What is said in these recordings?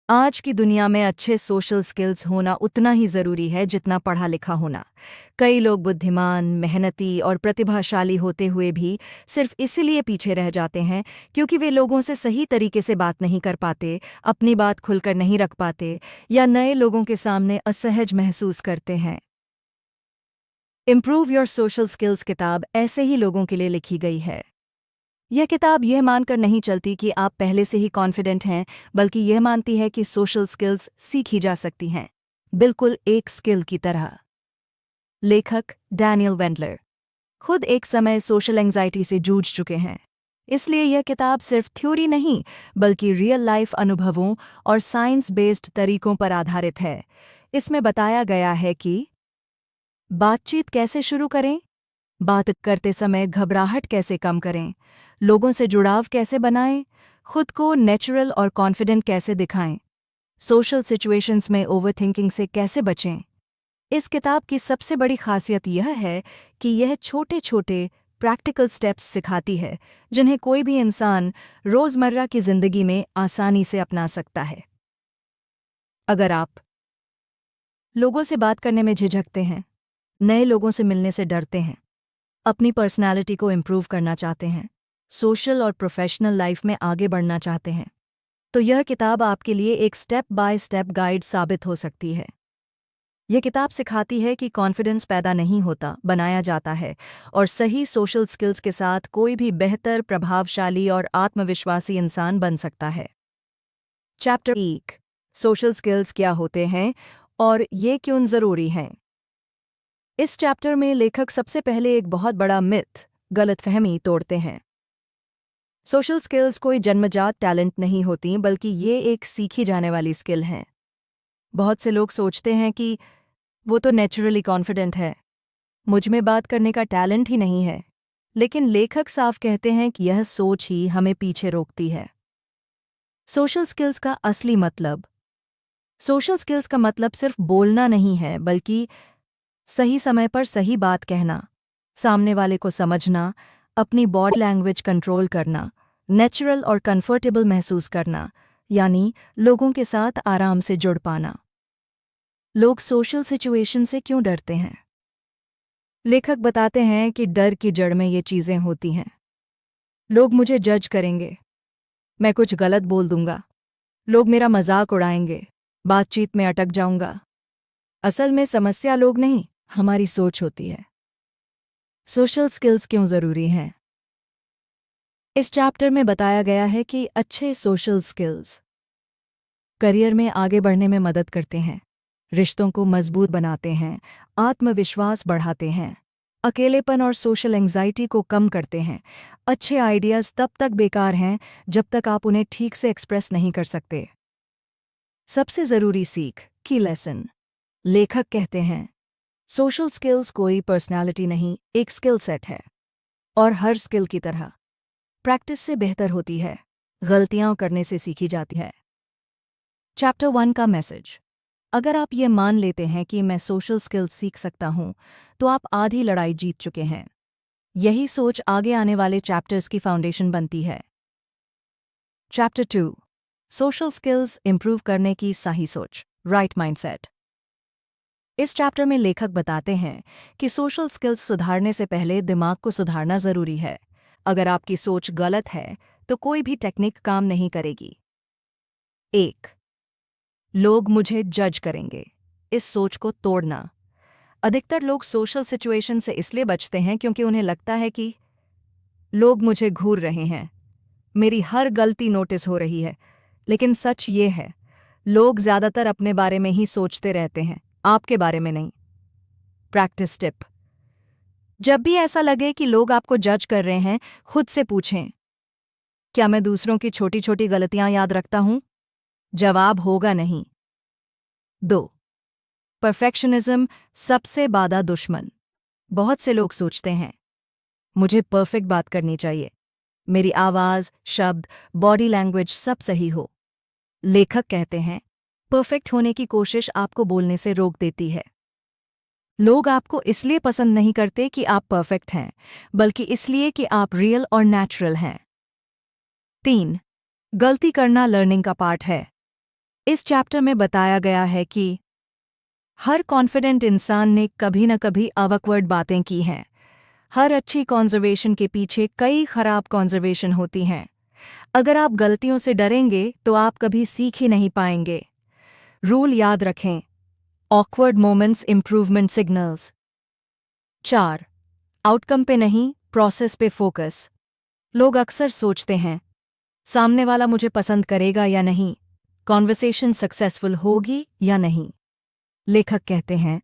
आज की दुनिया में अच्छे सोशल स्किल्स होना उतना ही ज़रूरी है जितना पढ़ा लिखा होना। कई लोग बुद्धिमान, मेहनती और प्रतिभाशाली होते हुए भी सिर्फ इसीलिए पीछे रह जाते हैं क्योंकि वे लोगों से सही तरीके से बात नहीं कर पाते, अपनी बात खुलकर नहीं रख पाते या नए लोगों के सामने असहज महसूस करते हैं। इम्प्रूव योर सोशल स्किल्स किताब ऐसे ही लोगों के लिए लिखी गई है। यह किताब यह मानकर नहीं चलती कि आप पहले से ही कॉन्फिडेंट हैं, बल्कि यह मानती है कि सोशल स्किल्स सीखी जा सकती हैं, बिल्कुल एक स्किल की तरह। लेखक डैनियल वेंडलर खुद एक समय सोशल एंजाइटी से जूझ चुके हैं, इसलिए यह किताब सिर्फ थ्योरी नहीं, बल्कि रियल लाइफ अनुभवों और साइंस बेस्ड तरीकों पर आधारित है। इसमें बताया गया है कि बातचीत कैसे शुरू करें, बात करते समय घबराहट कैसे कम करें, लोगों से जुड़ाव कैसे बनाएं, खुद को नेचुरल और कॉन्फिडेंट कैसे दिखाएं, सोशल सिचुएशंस में ओवरथिंकिंग से कैसे बचें। इस किताब की सबसे बड़ी खासियत यह है कि यह छोटे छोटे प्रैक्टिकल स्टेप्स सिखाती है जिन्हें कोई भी इंसान रोज़मर्रा की ज़िंदगी में आसानी से अपना सकता है। अगर आप लोगों से बात करने में झिझकते हैं, नए लोगों से मिलने से डरते हैं, अपनी पर्सनैलिटी को इम्प्रूव करना चाहते हैं, सोशल और प्रोफेशनल लाइफ में आगे बढ़ना चाहते हैं, तो यह किताब आपके लिए एक स्टेप बाय स्टेप गाइड साबित हो सकती है। यह किताब सिखाती है कि कॉन्फिडेंस पैदा नहीं होता, बनाया जाता है, और सही सोशल स्किल्स के साथ कोई भी बेहतर, प्रभावशाली और आत्मविश्वासी इंसान बन सकता है। चैप्टर 1 सोशल स्किल्स क्या होते हैं और ये क्यों ज़रूरी हैं। इस चैप्टर में लेखक सबसे पहले एक बहुत बड़ा मिथ, गलतफहमी तोड़ते हैं। सोशल स्किल्स कोई जन्मजात टैलेंट नहीं होती, बल्कि ये एक सीखी जाने वाली स्किल हैं। बहुत से लोग सोचते हैं कि वो तो नेचुरली कॉन्फिडेंट है, मुझ में बात करने का टैलेंट ही नहीं है। लेकिन लेखक साफ कहते हैं कि यह सोच ही हमें पीछे रोकती है। सोशल स्किल्स का असली मतलब सोशल स्किल्स का मतलब सिर्फ बोलना नहीं है, बल्कि सही समय पर सही बात कहना, सामने वाले को समझना, अपनी बॉडी लैंग्वेज कंट्रोल करना, नेचुरल और कंफर्टेबल महसूस करना, यानी लोगों के साथ आराम से जुड़ पाना। लोग सोशल सिचुएशन से क्यों डरते हैं? लेखक बताते हैं कि डर की जड़ में ये चीज़ें होती हैं। लोग मुझे जज करेंगे, मैं कुछ गलत बोल दूंगा, लोग मेरा मजाक उड़ाएंगे, बातचीत में अटक जाऊंगा। असल में समस्या लोग नहीं, हमारी सोच होती है। सोशल स्किल्स क्यों ज़रूरी हैं? इस चैप्टर में बताया गया है कि अच्छे सोशल स्किल्स करियर में आगे बढ़ने में मदद करते हैं, रिश्तों को मजबूत बनाते हैं, आत्मविश्वास बढ़ाते हैं, अकेलेपन और सोशल एंजाइटी को कम करते हैं। अच्छे आइडियाज़ तब तक बेकार हैं जब तक आप उन्हें ठीक से एक्सप्रेस नहीं कर सकते। सबसे ज़रूरी सीख की लेसन, लेखक कहते हैं, सोशल स्किल्स कोई पर्सनालिटी नहीं, एक स्किल सेट है, और हर स्किल की तरह प्रैक्टिस से बेहतर होती है, गलतियां करने से सीखी जाती है। चैप्टर 1 का मैसेज, अगर आप ये मान लेते हैं कि मैं सोशल स्किल्स सीख सकता हूं, तो आप आधी लड़ाई जीत चुके हैं। यही सोच आगे आने वाले चैप्टर्स की फाउंडेशन बनती है। चैप्टर 2 सोशल स्किल्स इंप्रूव करने की सही सोच, राइट माइंडसेट। इस चैप्टर में लेखक बताते हैं कि सोशल स्किल्स सुधारने से पहले दिमाग को सुधारना ज़रूरी है। अगर आपकी सोच गलत है तो कोई भी टेक्निक काम नहीं करेगी। 1 लोग मुझे जज करेंगे, इस सोच को तोड़ना। अधिकतर लोग सोशल सिचुएशन से इसलिए बचते हैं क्योंकि उन्हें लगता है कि लोग मुझे घूर रहे हैं, मेरी हर गलती नोटिस हो रही है। लेकिन सच ये है, लोग ज़्यादातर अपने बारे में ही सोचते रहते हैं, आपके बारे में नहीं। प्रैक्टिस टिप, जब भी ऐसा लगे कि लोग आपको जज कर रहे हैं, खुद से पूछें, क्या मैं दूसरों की छोटी छोटी गलतियां याद रखता हूं? जवाब होगा नहीं। 2 परफेक्शनिज्म सबसे बड़ा दुश्मन। बहुत से लोग सोचते हैं, मुझे परफेक्ट बात करनी चाहिए, मेरी आवाज़, शब्द, बॉडी लैंग्वेज सब सही हो। लेखक कहते हैं, परफेक्ट होने की कोशिश आपको बोलने से रोक देती है। लोग आपको इसलिए पसंद नहीं करते कि आप परफेक्ट हैं, बल्कि इसलिए कि आप रियल और नेचुरल हैं। 3 गलती करना लर्निंग का पार्ट है। इस चैप्टर में बताया गया है कि हर कॉन्फिडेंट इंसान ने कभी न कभी awkward बातें की हैं। हर अच्छी कॉन्जर्वेशन के पीछे कई खराब कॉन्जर्वेशन होती हैं। अगर आप गलतियों से डरेंगे तो आप कभी सीख ही नहीं पाएंगे। रूल याद रखें। Awkward moments improvement signals. 4. Outcome पे नहीं, प्रोसेस पे फोकस। लोग अक्सर सोचते हैं, सामने वाला मुझे पसंद करेगा या नहीं, कॉन्वर्सेशन सक्सेसफुल होगी या नहीं। लेखक कहते हैं,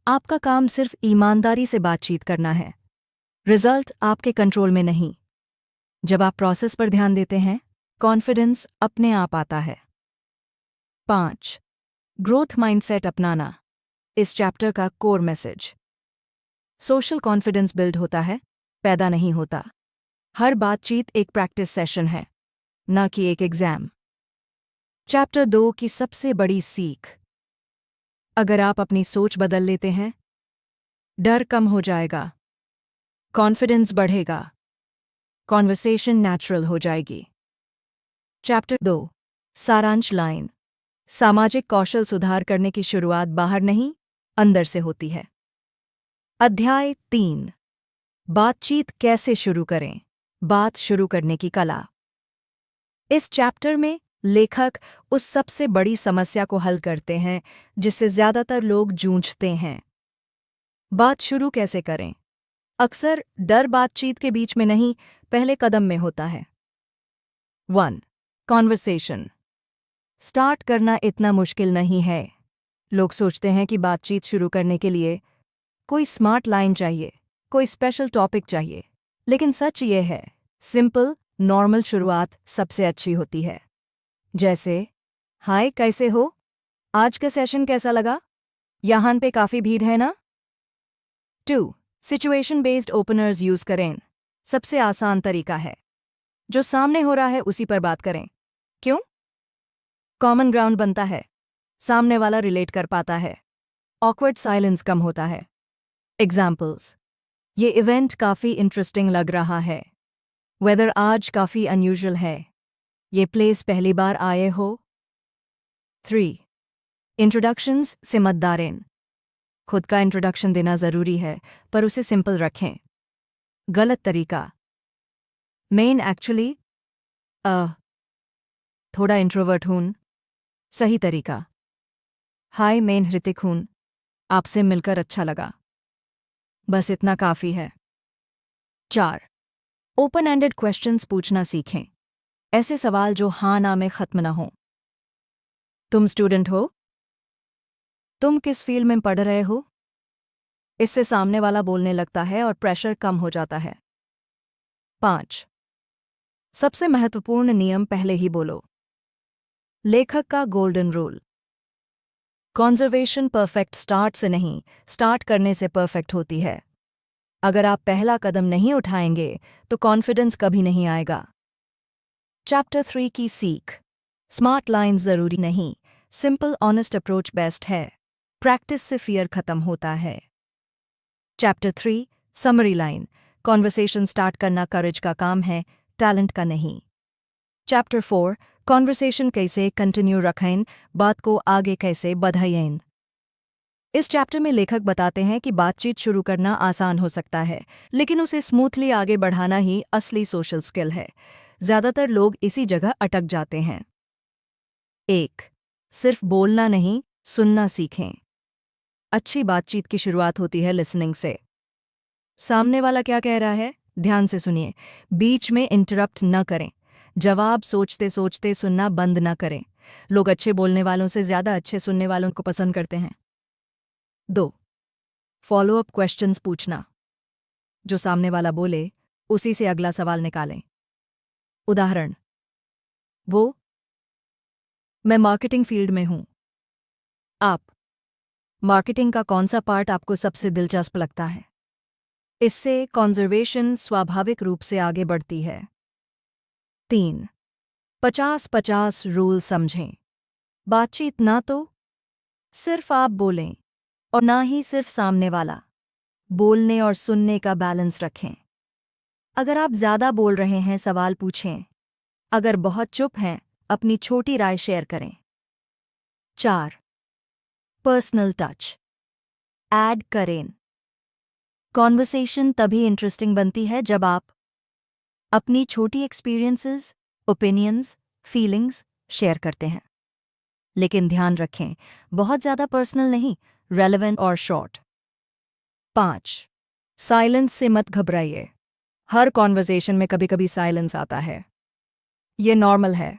आपका काम सिर्फ ईमानदारी से बातचीत करना है। रिजल्ट आपके कंट्रोल में नहीं। जब आप प्रोसेस पर ध्यान देते हैं, कॉन्फिडेंस अपने आप आता है। 5. ग्रोथ माइंडसेट अपनाना। इस चैप्टर का core message. Social confidence build होता है, पैदा नहीं होता। हर बातचीत एक प्रैक्टिस सेशन है, न कि एक एग्जाम। चैप्टर 2 की सबसे बड़ी सीख। अगर आप अपनी सोच बदल लेते हैं, डर कम हो जाएगा, कॉन्फिडेंस बढ़ेगा, कॉन्वर्सेशन नेचुरल हो जाएगी। चैप्टर 2 सारांश लाइन। सामाजिक कौशल सुधार करने की शुरुआत बाहर नहीं, अंदर से होती है। अध्याय 3 बातचीत कैसे शुरू करें। बात शुरू करने की कला। इस चैप्टर में लेखक उस सबसे बड़ी समस्या को हल करते हैं जिससे ज्यादातर लोग जूझते हैं। बात शुरू कैसे करें। अक्सर डर बातचीत के बीच में नहीं, पहले कदम में होता है। 1. कॉन्वर्सेशन। स्टार्ट करना इतना मुश्किल नहीं है। लोग सोचते हैं कि बातचीत शुरू करने के लिए कोई स्मार्ट लाइन चाहिए, कोई स्पेशल टॉपिक चाहिए। लेकिन सच ये है, सिंपल नॉर्मल शुरुआत सबसे अच्छी होती है। जैसे, हाय कैसे हो, आज का सेशन कैसा लगा, यहाँ पे काफ़ी भीड़ है ना। 2. सिचुएशन बेस्ड ओपनर्स यूज करें। सबसे आसान तरीका है, जो सामने हो रहा है उसी पर बात करें। क्यों? कॉमन ग्राउंड बनता है, सामने वाला रिलेट कर पाता है, ऑकवर्ड साइलेंस कम होता है। एग्जाम्पल्स। ये इवेंट काफ़ी इंटरेस्टिंग लग रहा है। वेदर आज काफ़ी अनयूजुअल है। ये प्लेस पहली बार आए हो। 3. इंट्रोडक्शंस से मत डरें। खुद का इंट्रोडक्शन देना ज़रूरी है, पर उसे सिंपल रखें। गलत तरीका। मेन एक्चुअली थोड़ा इंट्रोवर्ट हूँ। सही तरीका। हाय मैं हृतिक हूँ, आपसे मिलकर अच्छा लगा। बस इतना काफ़ी है। 4. ओपन एंडेड क्वेश्चंस पूछना सीखें। ऐसे सवाल जो हाँ ना में ख़त्म ना हों। तुम स्टूडेंट हो? तुम किस फील्ड में पढ़ रहे हो? इससे सामने वाला बोलने लगता है और प्रेशर कम हो जाता है। 5. सबसे महत्वपूर्ण नियम पहले ही बोलो। लेखक का golden rule. Conservation perfect start से नहीं, स्टार्ट करने से परफेक्ट होती है। अगर आप पहला कदम नहीं उठाएंगे तो कॉन्फिडेंस कभी नहीं आएगा। चैप्टर 3 की सीख। स्मार्ट लाइन ज़रूरी नहीं, सिंपल ऑनेस्ट अप्रोच बेस्ट है। प्रैक्टिस से फियर खत्म होता है। Chapter 3 summary line. Conversation start करना करेज का काम है, टैलेंट का नहीं। चैप्टर 4 कॉन्वर्सेशन कैसे कंटिन्यू रखें, बात को आगे कैसे बढ़ाएं। इस चैप्टर में लेखक बताते हैं कि बातचीत शुरू करना आसान हो सकता है, लेकिन उसे स्मूथली आगे बढ़ाना ही असली सोशल स्किल है। ज़्यादातर लोग इसी जगह अटक जाते हैं। 1. सिर्फ बोलना नहीं, सुनना सीखें। अच्छी बातचीत की शुरुआत होती है लिसनिंग से। सामने वाला क्या कह रहा है, ध्यान से सुनिए। बीच में इंटरप्ट न करें। जवाब सोचते सोचते सुनना बंद न करें। लोग अच्छे बोलने वालों से ज़्यादा अच्छे सुनने वालों को पसंद करते हैं। 2. फॉलोअप क्वेश्चंस पूछना। जो सामने वाला बोले, उसी से अगला सवाल निकालें। उदाहरण, वो, मैं मार्केटिंग फील्ड में हूं। आप, मार्केटिंग का कौन सा पार्ट आपको सबसे दिलचस्प लगता है? इससे कॉन्जर्वेशन स्वाभाविक रूप से आगे बढ़ती है। 3. 50-50 रूल समझें। बातचीत ना तो सिर्फ आप बोलें और ना ही सिर्फ सामने वाला। बोलने और सुनने का बैलेंस रखें। अगर आप ज़्यादा बोल रहे हैं, सवाल पूछें। अगर बहुत चुप हैं, अपनी छोटी राय शेयर करें। 4. पर्सनल टच ऐड करें। कॉन्वर्सेशन तभी इंटरेस्टिंग बनती है जब आप अपनी छोटी एक्सपीरियंसेस, ओपिनियंस, फीलिंग्स शेयर करते हैं। लेकिन ध्यान रखें, बहुत ज़्यादा पर्सनल नहीं, रेलेवेंट और शॉर्ट। 5. साइलेंस से मत घबराइए। हर कॉन्वर्सेशन में कभी कभी साइलेंस आता है। ये नॉर्मल है।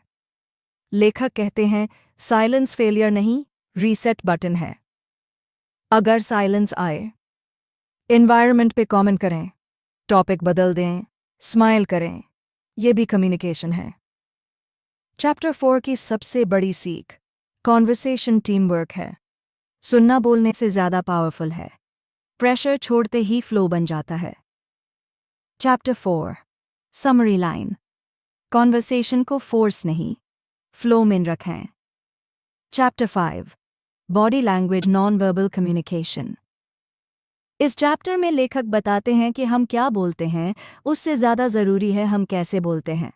लेखक कहते हैं साइलेंस फेलियर नहीं, रीसेट बटन है। अगर साइलेंस आए, एनवायरनमेंट पे कमेंट करें, टॉपिक बदल दें, स्माइल करें, ये भी कम्युनिकेशन है। चैप्टर 4 की सबसे बड़ी सीख, कॉन्वर्सेशन टीम वर्क है। सुनना बोलने से ज़्यादा पावरफुल है। प्रेशर छोड़ते ही फ्लो बन जाता है। चैप्टर 4 समरी लाइन, कॉन्वर्सेशन को फोर्स नहीं, फ्लो में रखें। Chapter 5 body language non verbal communication. इस चैप्टर में लेखक बताते हैं कि हम क्या बोलते हैं उससे ज़्यादा ज़रूरी है हम कैसे बोलते हैं।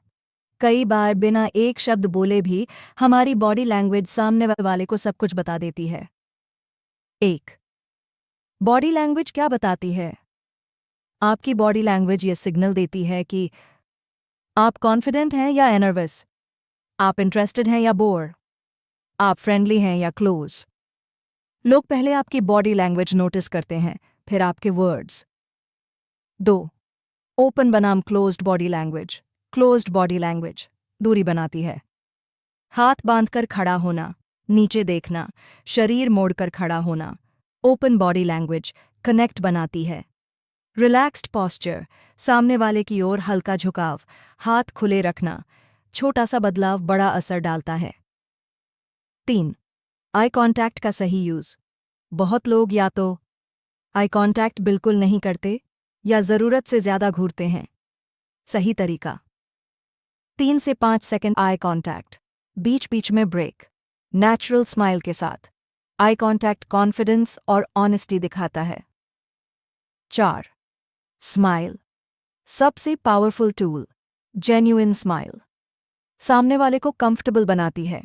कई बार बिना एक शब्द बोले भी हमारी बॉडी लैंग्वेज सामने वाले को सब कुछ बता देती है। 1. बॉडी लैंग्वेज क्या बताती है? आपकी बॉडी लैंग्वेज ये सिग्नल देती है कि आप कॉन्फिडेंट हैं या नर्वस, आप इंटरेस्टेड हैं या बोर, आप फ्रेंडली हैं या क्लोज। लोग पहले आपकी बॉडी लैंग्वेज नोटिस करते हैं, फिर आपके वर्ड्स। 2. ओपन बनाम closed body language. Closed body language दूरी बनाती है। हाथ बांधकर खड़ा होना, नीचे देखना, शरीर मोड़कर खड़ा होना। ओपन बॉडी लैंग्वेज कनेक्ट बनाती है। रिलैक्स्ड पॉस्चर, सामने वाले की ओर हल्का झुकाव, हाथ खुले रखना, छोटा सा बदलाव बड़ा असर डालता है। 3. आई कॉन्टैक्ट का सही यूज। बहुत लोग या तो आई कॉन्टैक्ट बिल्कुल नहीं करते या ज़रूरत से ज़्यादा घूरते हैं। सही तरीका 3 से 5 सेकंड आई कॉन्टैक्ट, बीच बीच में ब्रेक, नेचुरल स्माइल के साथ। आई कॉन्टैक्ट कॉन्फिडेंस और ऑनेस्टी दिखाता है। 4. स्माइल सबसे पावरफुल टूल। जेन्युइन स्माइल सामने वाले को कंफर्टेबल बनाती है,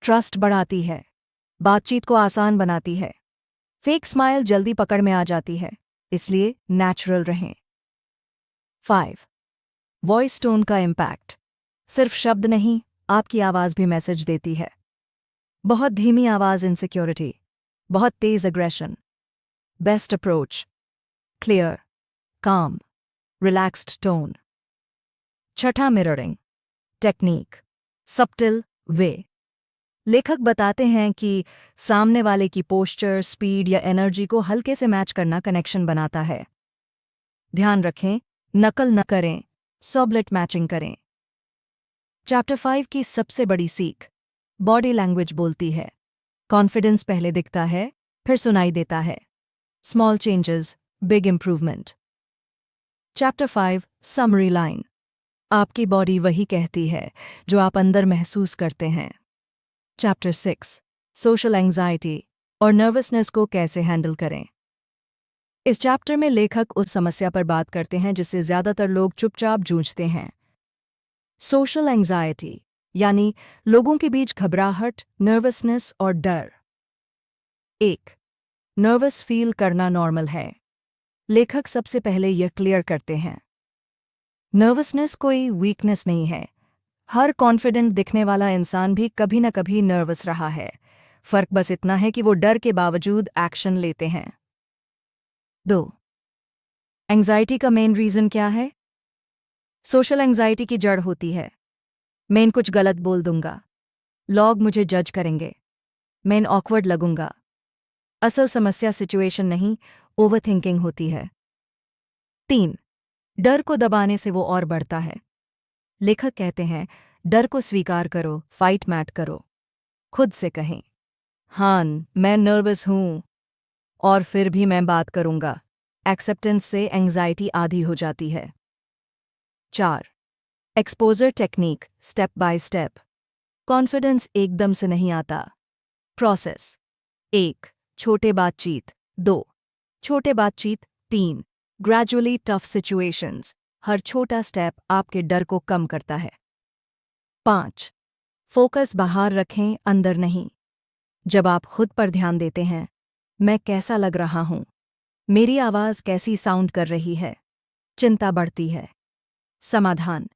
ट्रस्ट बढ़ाती है, बातचीत को आसान बनाती है। फेक स्माइल जल्दी पकड़ में आ जाती है, इसलिए नेचुरल रहें। 5. वॉइस टोन का इम्पैक्ट, सिर्फ शब्द नहीं, आपकी आवाज़ भी मैसेज देती है। बहुत धीमी आवाज़ इनसिक्योरिटी, बहुत तेज aggression. Best approach clear, calm, relaxed tone. 6. Mirroring technique, subtle way. लेखक बताते हैं कि सामने वाले की पोस्चर, स्पीड या एनर्जी को हल्के से मैच करना कनेक्शन बनाता है। ध्यान रखें, नकल न करें, सॉबलेट मैचिंग करें। चैप्टर 5 की सबसे बड़ी सीख, बॉडी लैंग्वेज बोलती है। कॉन्फिडेंस पहले दिखता है, फिर सुनाई देता है। Small changes, big improvement. Chapter 5 summary line, आपकी बॉडी वही कहती है जो आप अंदर महसूस करते हैं। चैप्टर 6 सोशल एंग्जाइटी और नर्वसनेस को कैसे हैंडल करें। इस चैप्टर में लेखक उस समस्या पर बात करते हैं जिससे ज़्यादातर लोग चुपचाप जूझते हैं। सोशल एंग्जाइटी यानी लोगों के बीच घबराहट, नर्वसनेस और डर। 1. नर्वस फील करना नॉर्मल है। लेखक सबसे पहले यह क्लियर करते हैं, नर्वसनेस कोई वीकनेस नहीं है। हर कॉन्फिडेंट दिखने वाला इंसान भी कभी न कभी नर्वस रहा है। फर्क बस इतना है कि वो डर के बावजूद एक्शन लेते हैं। 2. एंग्जाइटी का मेन रीज़न क्या है? सोशल एंग्जाइटी की जड़ होती है, मैं कुछ गलत बोल दूंगा, लोग मुझे जज करेंगे, मैं ऑकवर्ड लगूंगा। असल समस्या सिचुएशन नहीं, ओवरथिंकिंग होती है। 3. डर को दबाने से वो और बढ़ता है। लेखक कहते हैं डर को स्वीकार करो, फाइट मैट करो। खुद से कहें, हाँ मैं नर्वस हूं और फिर भी मैं बात करूंगा। एक्सेप्टेंस से एंग्जाइटी आधी हो जाती है। 4. Exposure technique step by step. Confidence एकदम से नहीं आता। प्रोसेस 1. छोटे बातचीत 2. छोटे बातचीत 3. Gradually tough situations. हर छोटा स्टेप आपके डर को कम करता है। 5. फोकस बाहर रखें, अंदर नहीं। जब आप खुद पर ध्यान देते हैं, मैं कैसा लग रहा हूं, मेरी आवाज़ कैसी साउंड कर रही है, चिंता बढ़ती है। समाधान: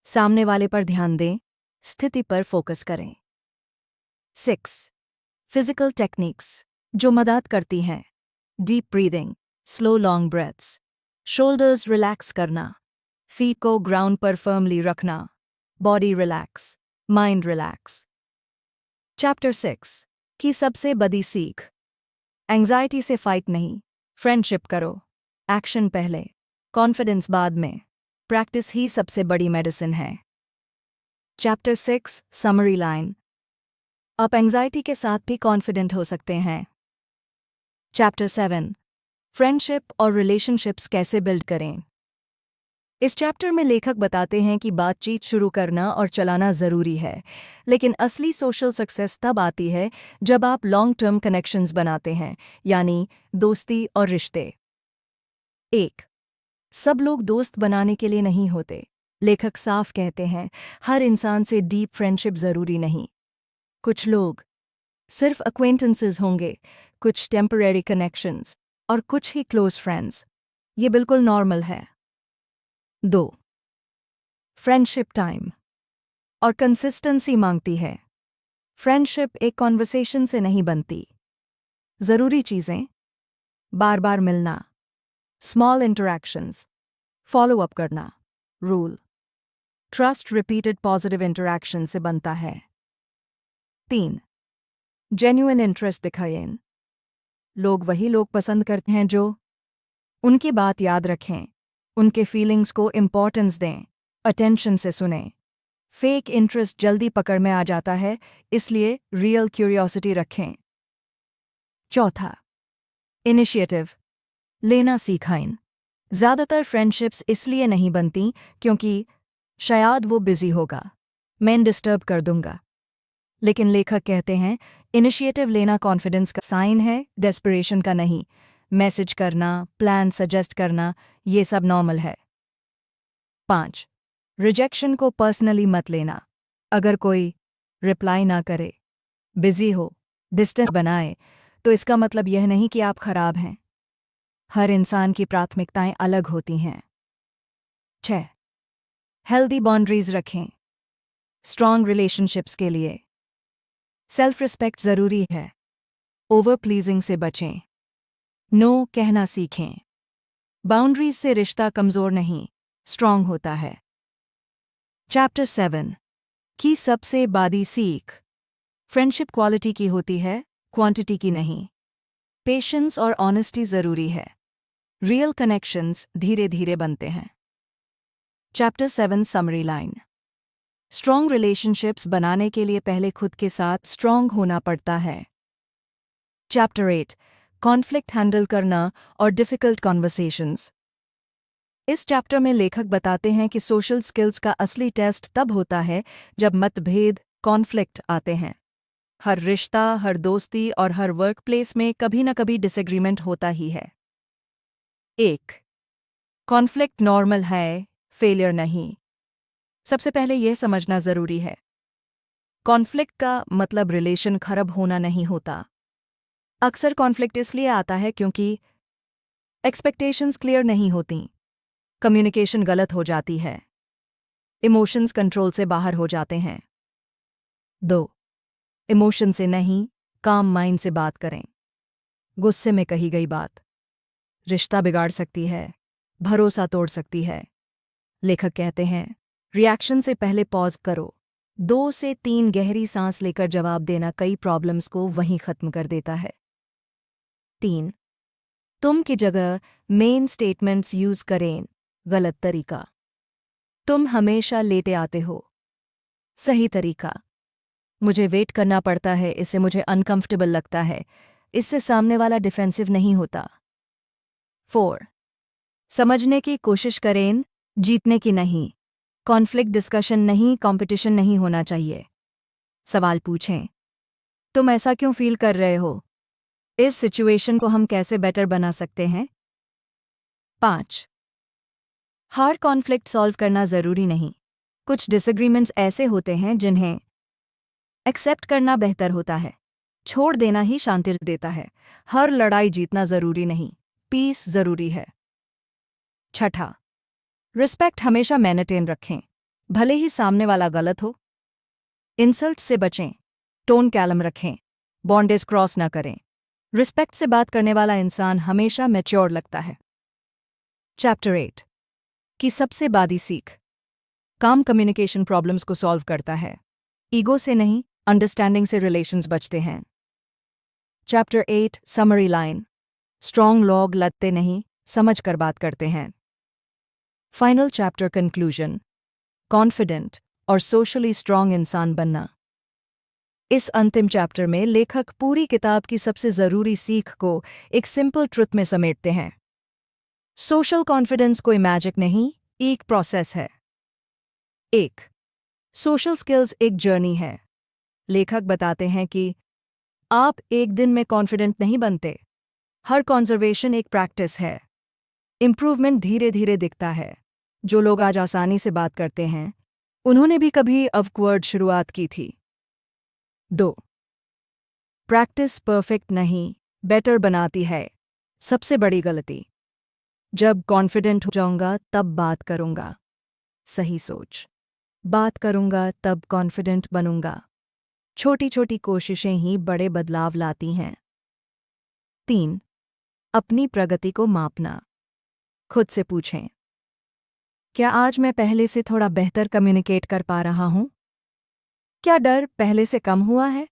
सामने वाले पर ध्यान दें, स्थिति पर फोकस करें। 6. फिजिकल टेक्निक्स जो मदद करती हैं। Deep breathing, slow long breaths, shoulders relax करना, फीट को ग्राउंड पर फर्मली रखना, body relax, mind relax. Chapter 6 की सबसे बड़ी सीख: एंग्जाइटी से फाइट नहीं, फ्रेंडशिप करो। एक्शन पहले, कॉन्फिडेंस बाद में। प्रैक्टिस ही सबसे बड़ी मेडिसिन है। चैप्टर 6 समरी लाइन: आप एंग्जाइटी के साथ भी कॉन्फिडेंट हो सकते हैं। चैप्टर 7 फ्रेंडशिप और रिलेशनशिप्स कैसे बिल्ड करें। इस चैप्टर में लेखक बताते हैं कि बातचीत शुरू करना और चलाना ज़रूरी है, लेकिन असली सोशल सक्सेस तब आती है जब आप लॉन्ग टर्म कनेक्शंस बनाते हैं, यानी दोस्ती और रिश्ते। 1. सब लोग दोस्त बनाने के लिए नहीं होते। लेखक साफ कहते हैं, हर इंसान से डीप फ्रेंडशिप ज़रूरी नहीं। कुछ लोग सिर्फ अक्वेंटेंसेस होंगे, कुछ टेम्परेरी कनेक्शंस और कुछ ही क्लोज फ्रेंड्स। ये बिल्कुल नॉर्मल है। 2. फ्रेंडशिप टाइम और कंसिस्टेंसी मांगती है। फ्रेंडशिप एक कॉन्वर्सेशन से नहीं बनती। ज़रूरी चीज़ें: बार बार मिलना, स्मॉल इंटरैक्शंस, फॉलो अप करना। Rule: trust repeated positive interaction से बनता है। 3. जेन्युइन इंटरेस्ट दिखाएं। लोग वही लोग पसंद करते हैं जो उनकी बात याद रखें, उनके फीलिंग्स को इम्पोर्टेंस दें, अटेंशन से सुनें। फेक इंटरेस्ट जल्दी पकड़ में आ जाता है, इसलिए रियल क्यूरियोसिटी रखें। 4. इनिशिएटिव लेना सीखें। ज़्यादातर फ्रेंडशिप्स इसलिए नहीं बनती क्योंकि शायद वो बिजी होगा, मैं डिस्टर्ब कर दूंगा। लेकिन लेखक कहते हैं, इनिशिएटिव लेना कॉन्फिडेंस का साइन है, डेस्परेशन का नहीं। मैसेज करना, प्लान सजेस्ट करना, ये सब नॉर्मल है। 5. रिजेक्शन को पर्सनली मत लेना। अगर कोई रिप्लाई ना करे, बिजी हो, डिस्टेंस बनाए, तो इसका मतलब यह नहीं कि आप खराब हैं। हर इंसान की प्राथमिकताएं अलग होती हैं। 6. हेल्दी बाउंड्रीज रखें। स्ट्रॉन्ग रिलेशनशिप्स के लिए सेल्फ रिस्पेक्ट ज़रूरी है। ओवर प्लीजिंग से बचें। नो कहना सीखें। बाउंड्रीज से रिश्ता कमज़ोर नहीं, स्ट्रॉन्ग होता है। चैप्टर 7 की सबसे बड़ी सीख: फ्रेंडशिप क्वालिटी की होती है, क्वांटिटी की नहीं। पेशेंस और ऑनेस्टी ज़रूरी है। रियल कनेक्शंस धीरे धीरे बनते हैं। Chapter 7 summary line: strong relationships बनाने के लिए पहले खुद के साथ स्ट्रॉन्ग होना पड़ता है। चैप्टर 8 कॉन्फ्लिक्ट हैंडल करना और डिफ़िकल्ट कॉन्वर्सेशंस। इस चैप्टर में लेखक बताते हैं कि सोशल स्किल्स का असली टेस्ट तब होता है जब मतभेद, कॉन्फ्लिक्ट आते हैं। हर रिश्ता, हर दोस्ती और हर वर्क प्लेस में कभी न कभी डिसएग्रीमेंट होता ही है। 1. कॉन्फ्लिक्ट नॉर्मल है, फेलियर नहीं। सबसे पहले यह समझना ज़रूरी है, कॉन्फ्लिक्ट का मतलब रिलेशन खराब होना नहीं होता। अक्सर कॉन्फ्लिक्ट इसलिए आता है क्योंकि एक्सपेक्टेशंस क्लियर नहीं होती, कम्युनिकेशन गलत हो जाती है, इमोशंस कंट्रोल से बाहर हो जाते हैं। 2. इमोशन से नहीं, काम माइंड से बात करें। गुस्से में कही गई बात रिश्ता बिगाड़ सकती है, भरोसा तोड़ सकती है। लेखक कहते हैं, रिएक्शन से पहले पॉज करो। 2 से 3 गहरी सांस लेकर जवाब देना कई प्रॉब्लम्स को वहीं खत्म कर देता है। 3. तुम की जगह मेन स्टेटमेंट्स यूज करें। गलत तरीका: तुम हमेशा लेटे आते हो। सही तरीका: मुझे वेट करना पड़ता है, इससे मुझे अनकंफर्टेबल लगता है। इससे सामने वाला डिफेंसिव नहीं होता। 4. समझने की कोशिश करें, जीतने की नहीं। कॉन्फ्लिक्ट डिस्कशन नहीं, कंपटीशन नहीं होना चाहिए। सवाल पूछें, तुम ऐसा क्यों फील कर रहे हो? इस सिचुएशन को हम कैसे बेटर बना सकते हैं? 5. हर कॉन्फ्लिक्ट सॉल्व करना ज़रूरी नहीं। कुछ डिसएग्रीमेंट्स ऐसे होते हैं जिन्हें एक्सेप्ट करना बेहतर होता है। छोड़ देना ही शांति देता है। हर लड़ाई जीतना जरूरी नहीं, पीस जरूरी है। छठा, रिस्पेक्ट हमेशा मेंटेन रखें, भले ही सामने वाला गलत हो। इंसल्ट से बचें, टोन कैलम रखें, बॉन्डेज क्रॉस ना करें। रिस्पेक्ट से बात करने वाला इंसान हमेशा मैच्योर लगता है। चैप्टर 8 की सबसे बड़ी सीख, काम कम्युनिकेशन प्रॉब्लम्स को सॉल्व करता है। ईगो से नहीं, अंडरस्टैंडिंग से रिलेशंस बचते हैं। चैप्टर 8 समरी लाइन, स्ट्रॉन्ग लोग लड़ते नहीं, समझ कर बात करते हैं। फाइनल चैप्टर कंक्लूजन, कॉन्फिडेंट और सोशली स्ट्रॉन्ग इंसान बनना। इस अंतिम चैप्टर में लेखक पूरी किताब की सबसे जरूरी सीख को एक सिंपल ट्रुथ में समेटते हैं। सोशल कॉन्फिडेंस कोई मैजिक नहीं, एक प्रोसेस है। 1. सोशल स्किल्स एक जर्नी है। लेखक बताते हैं कि आप एक दिन में कॉन्फिडेंट नहीं बनते। हर कॉन्जर्वेशन एक प्रैक्टिस है। इम्प्रूवमेंट धीरे धीरे दिखता है। जो लोग आज आसानी से बात करते हैं, उन्होंने भी कभी ऑकवर्ड शुरुआत की थी। 2. प्रैक्टिस परफेक्ट नहीं, बेटर बनाती है। सबसे बड़ी गलती, जब कॉन्फिडेंट हो जाऊंगा तब बात करूंगा। सही सोच, बात करूंगा तब कॉन्फिडेंट बनूंगा। छोटी छोटी कोशिशें ही बड़े बदलाव लाती हैं। 3. अपनी प्रगति को मापना। खुद से पूछें, क्या आज मैं पहले से थोड़ा बेहतर कम्युनिकेट कर पा रहा हूं? क्या डर पहले से कम हुआ है?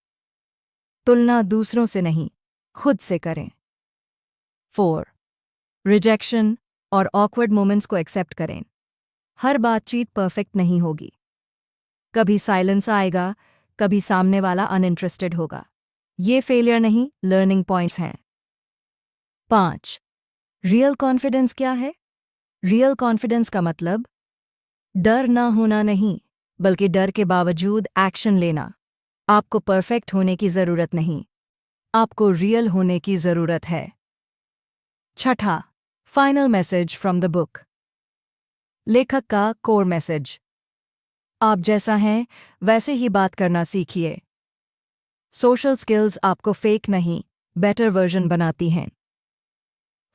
तुलना दूसरों से नहीं, खुद से करें। 4. रिजेक्शन और ऑकवर्ड मोमेंट्स को एक्सेप्ट करें। हर बातचीत परफेक्ट नहीं होगी। कभी साइलेंस आएगा, कभी सामने वाला अनइंटरेस्टेड होगा। ये फेलियर नहीं, लर्निंग पॉइंट्स हैं। 5. रियल कॉन्फिडेंस क्या है? रियल कॉन्फिडेंस का मतलब डर ना होना नहीं, बल्कि डर के बावजूद एक्शन लेना। आपको परफेक्ट होने की जरूरत नहीं, आपको रियल होने की जरूरत है। छठा, final message from the book. लेखक का कोर मैसेज, आप जैसा हैं वैसे ही बात करना सीखिए। सोशल स्किल्स आपको फेक नहीं, बेटर वर्जन बनाती हैं।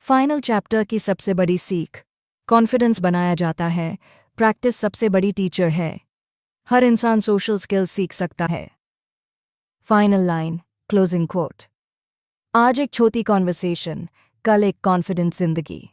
फाइनल चैप्टर की सबसे बड़ी सीख, कॉन्फिडेंस बनाया जाता है, प्रैक्टिस सबसे बड़ी टीचर है। हर इंसान सोशल स्किल्स सीख सकता है। फाइनल लाइन, क्लोजिंग कोट, आज एक छोटी कॉन्वर्सेशन, कल एक कॉन्फिडेंट जिंदगी।